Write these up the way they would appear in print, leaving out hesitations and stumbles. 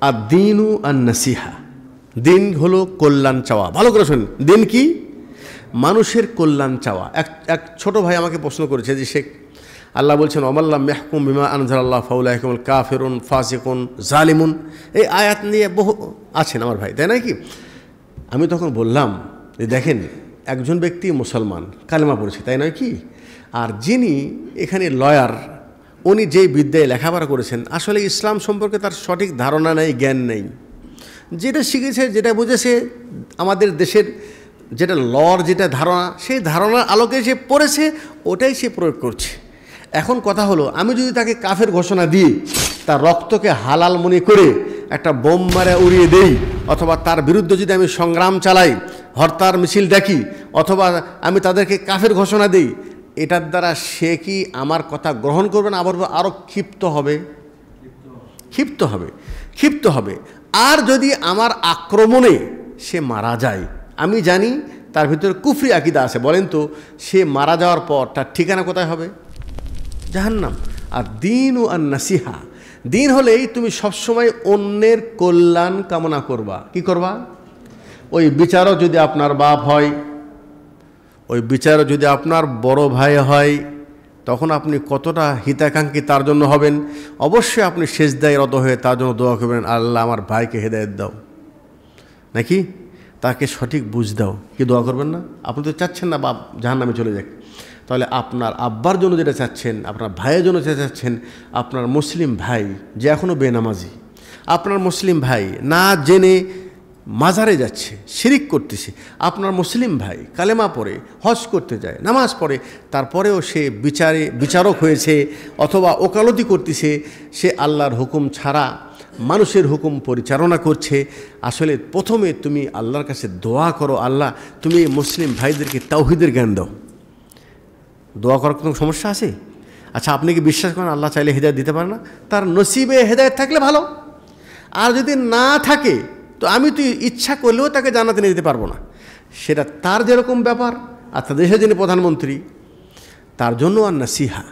আর দিনু আর নাসিহা, দিন হলো কল্যাণ চাওয়া। ভালো করে শুনুন, দিন কি? মানুষের কল্যাণ চাওয়া। এক ছোট ভাই আমাকে প্রশ্ন করেছে যে শেখ, আল্লাহ বলছেন অমাল্লাম মেহকুম বিমা আনজালাল্লাহ ফাউলাইকুমুল কাফিরুন ফাসিকুন জালিমুন, এই আয়াত নিয়ে বহু আছেন আমার ভাই, তাই না কি? আমি তখন বললাম যে দেখেন, একজন ব্যক্তি মুসলমান কালেমা পড়েছে, তাই নয় কি? আর যিনি এখানে লয়ার, উনি যেই বিদ্যায় লেখাপড়া করেছেন, আসলে ইসলাম সম্পর্কে তার সঠিক ধারণা নেই, জ্ঞান নেই। যেটা শিখেছে, যেটা বুঝেছে, আমাদের দেশের যেটা লর যেটা ধারণা, সেই ধারণার আলোকে সে পড়েছে, ওটাই সে প্রয়োগ করছে। এখন কথা হলো, আমি যদি তাকে কাফের ঘোষণা দিই, তার রক্তকে হালাল মনে করে একটা বোম মারা উড়িয়ে দেই, অথবা তার বিরুদ্ধে যদি আমি সংগ্রাম চালাই, হরতাল মিছিল ডাকি, অথবা আমি তাদেরকে কাফের ঘোষণা দিই, এটার দ্বারা সে কি আমার কথা গ্রহণ করবে না, আরও ক্ষিপ্ত হবে? ক্ষিপ্ত হবে। আর যদি আমার আক্রমণে সে মারা যায়, আমি জানি তার ভিতরে কুফরি আকীদা আছে, বলেন তো সে মারা যাওয়ার পর তার ঠিকানা কোথায় হবে? জাহান্নাম। আর দিন ও আর নাসিহা, দিন হলেই তুমি সবসময় অন্যের কল্যাণ কামনা করবা। কি করবা? ওই বিচারক যদি আপনার বাপ হয়, ওই বিচারক যদি আপনার বড় ভাই হয়, তখন আপনি কতটা হিতাকাঙ্ক্ষী তার জন্য হবেন। অবশ্যই আপনি সেজদায় রত হয়ে তার জন্য দোয়া করবেন, আল্লাহ আমার ভাইকে হেদায়েত দাও, নাকি তাকে সঠিক বুঝ দাও। কি দোয়া করবেন না? আপনি তো চাচ্ছেন না বাপ জাহান্নামে চলে যাক। তাহলে আপনার আব্বার জন্য যেটা চাচ্ছেন, আপনার ভাইয়ের জন্য যেটা চাচ্ছেন, আপনার মুসলিম ভাই যে এখনও বেনামাজি, আপনার মুসলিম ভাই না জেনে মাজারে যাচ্ছে, শিরিক করতেছে, আপনার মুসলিম ভাই কালেমা পড়ে হজ করতে যায়, নামাজ পড়ে, তারপরেও সে বিচারক হয়েছে অথবা ওকালতি করতেছে, সে আল্লাহর হুকুম ছাড়া মানুষের হুকুম পরিচালনা করছে। আসলে প্রথমে তুমি আল্লাহর কাছে দোয়া করো, আল্লাহ তুমি মুসলিম ভাইদেরকে তাওহীদের জ্ঞান দাও। দোয়া করার কোনো সমস্যা আছে? আচ্ছা, আপনি কি বিশ্বাস করেন আল্লাহ চাইলে হেদায়েত দিতে পারে না? তার নসিবে হেদায়েত থাকলে ভালো, আর যদি না থাকে তো আমি তো ইচ্ছা করলেও তাকে জান্নাতে নিয়ে দিতে পারবো না। সেটা তার যেরকম ব্যাপার। আর তার দেশের যিনি প্রধানমন্ত্রী, তার জন্য আর নাসিহা,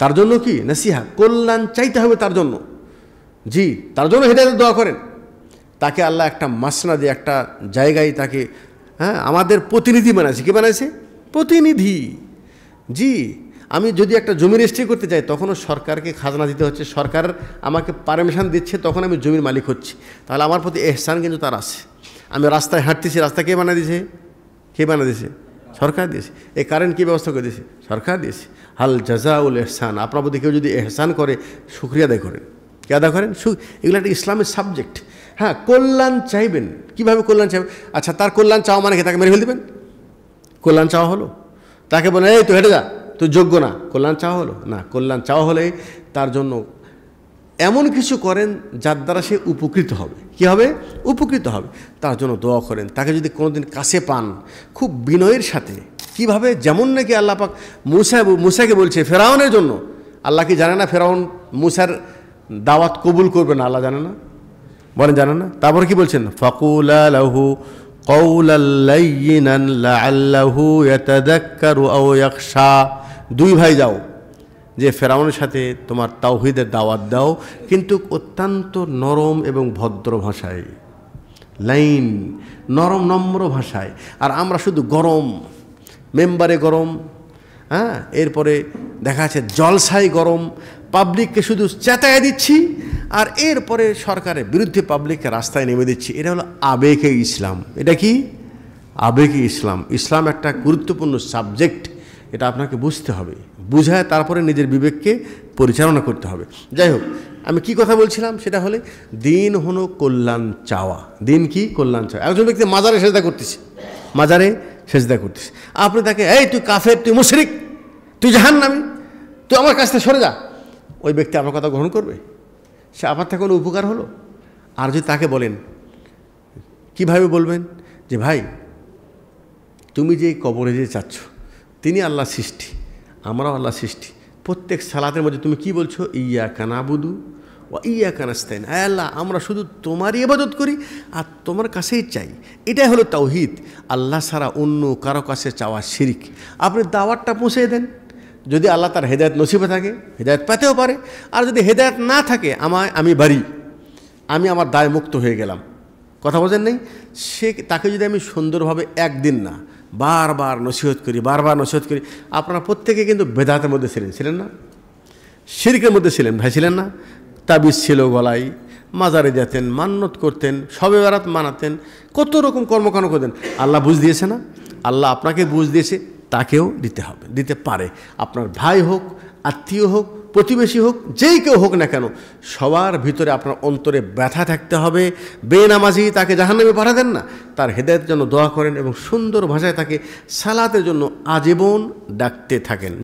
তার জন্য কি নাসিহা, কল্যাণ চাইতে হবে তার জন্য। জি, তার জন্য হেদায়েতের দোয়া করেন। তাকে আল্লাহ একটা মাসনাদে, একটা জায়গায় তাকে আমাদের প্রতিনিধি বানাইছে। কি বানাইছে? প্রতিনিধি। জি, আমি যদি একটা জমি রেজিস্ট্রি করতে চাই, তখনও সরকারকে খাজনা দিতে হচ্ছে, সরকার আমাকে পারমিশন দিচ্ছে, তখন আমি জমির মালিক হচ্ছি। তাহলে আমার প্রতি এহসান কিন্তু তার আছে। আমি রাস্তায় হাঁটতেছি, রাস্তা কে বানিয়ে দিয়েছে? কে বানিয়ে দিয়েছে? সরকার দিয়েছে। এই কারেন্ট কী ব্যবস্থা করে দিয়েছে? সরকার দিয়েছে। হাল জাযাউল এহসান, আপনার প্রতি কেউ যদি এহসান করে, শুকরিয়া আদায় করেন। কে আদায় করেন? এগুলো একটা ইসলামের সাবজেক্ট। হ্যাঁ, কল্যাণ চাইবেন। কীভাবে কল্যাণ চাইবেন? আচ্ছা, তার কল্যাণ চাওয়া মানে কি তাকে মেরে ফেলে দেবেন? কল্যাণ চাওয়া হলো? তাকে বলেন এই তুই হেঁটে যা, তুই যোগ্য না, কল্যাণ চাওয়া হলো না? কল্যাণ চাওয়া হলে তার জন্য এমন কিছু করেন যার দ্বারা সে উপকৃত হবে। কি হবে? উপকৃত হবে। তার জন্য দোয়া করেন। তাকে যদি কোনোদিন কাছে পান, খুব বিনয়ের সাথে, কিভাবে, যেমন নাকি আল্লাহ পাক মুসাকে বলছে ফেরাউনের জন্য। আল্লাহ কি জানে না ফেরাউন মুসার দাওয়াত কবুল করবে না? আল্লাহ জানে না? বলেন জানে না? তারপর কি বলছেন? ফাকুলা লাহু কওলাল লাইয়িনান লাআল্লাহু ইয়াতাযাক্কারু আও ইয়াখশা। দুই ভাই যাও, যে ফেরাউনের সাথে তোমার তাওহীদের দাওয়াত দাও, কিন্তু অত্যন্ত নরম এবং ভদ্র ভাষায়, লাইন, নরম নম্র ভাষায়। আর আমরা শুধু গরম, মেম্বারে গরম, এরপরে দেখা যাচ্ছে জলসায় গরম, পাবলিককে শুধু চেতায় দিচ্ছি, আর এরপরে সরকারের বিরুদ্ধে পাবলিককে রাস্তায় নেমে দিচ্ছি। এটা হলো আবেগে ইসলাম। এটা কি? আবেগে ইসলাম। ইসলাম একটা গুরুত্বপূর্ণ সাবজেক্ট, এটা আপনাকে বুঝতে হবে, বুঝায় তারপরে নিজের বিবেককে পরিচালনা করতে হবে। যাই হোক, আমি কি কথা বলছিলাম, সেটা হলে দিন হলো কল্যাণ চাওয়া। দিন কি? কল্যাণ চাওয়া। একজন ব্যক্তি মাজারে সেজদা করতেছে, মাজারে সেজদা করতেছে, আপনি তাকে এই তুই কাফের, তুই মুশরিক, তুই জাহান্নামী, তুই আমার কাছ থেকে সরে যা, ওই ব্যক্তি আপনার কথা গ্রহণ করবে? সে আপনার থেকে কোনো উপকার হলো? আর যদি তাকে বলেন, কিভাবে বলবেন যে ভাই তুমি যে কবরে যে চাচ্ছ, তিনি আল্লাহ সৃষ্টি, আমরাও আল্লাহ সৃষ্টি, প্রত্যেক সালাতের মধ্যে তুমি কি বলছো? ইয়াকা নাবুদু ওয়া ইয়াকা নাস্তাইন। আয় আল্লাহ, আমরা শুধু তোমারই ইবাদত করি আর তোমার কাছেই চাই। এটাই হলো তাওহীদ। আল্লাহ ছাড়া অন্য কারো কাছে চাওয়া শিরিক। আপনি দাওয়াতটা পৌঁছে দেন, যদি আল্লাহ তার হেদায়েত নসিবে থাকে, হেদায়েত পেতেও পারে। আর যদি হেদায়েত না থাকে, আমি বাড়ি, আমি আমার দায় মুক্ত হয়ে গেলাম। কথা বোঝেন নেই? তাকে যদি আমি সুন্দরভাবে একদিন না বারবার নসিহত করি, আপনারা প্রত্যেকে কিন্তু বেদাতের মধ্যে ছিলেন না? শিরকের মধ্যে ছিলেন ভাই, ছিলেন না? তাবিজ ছিল গলায়, মাজারে যেতেন, মান্নত করতেন, শবে বারাত মানাতেন, কত রকম কর্মকাণ্ড করতেন। আল্লাহ বুঝ দিয়েছে না? আল্লাহ আপনাকে বুঝ দিয়েছে, তাকেও দিতে হবে, দিতে পারে। আপনার ভাই হোক, আত্মীয় হোক, প্রতিবেশী হোক, যেই কেউ হোক না কেন, সবার ভিতরে আপনার অন্তরে ব্যথা থাকতে হবে। বেনামাজি তাকে জাহান্নামে পাঠা দেন না, তার হেদায়েতের জন্য দোয়া করেন এবং সুন্দর ভাষায় তাকে সালাতের জন্য আজীবন ডাকতে থাকেন।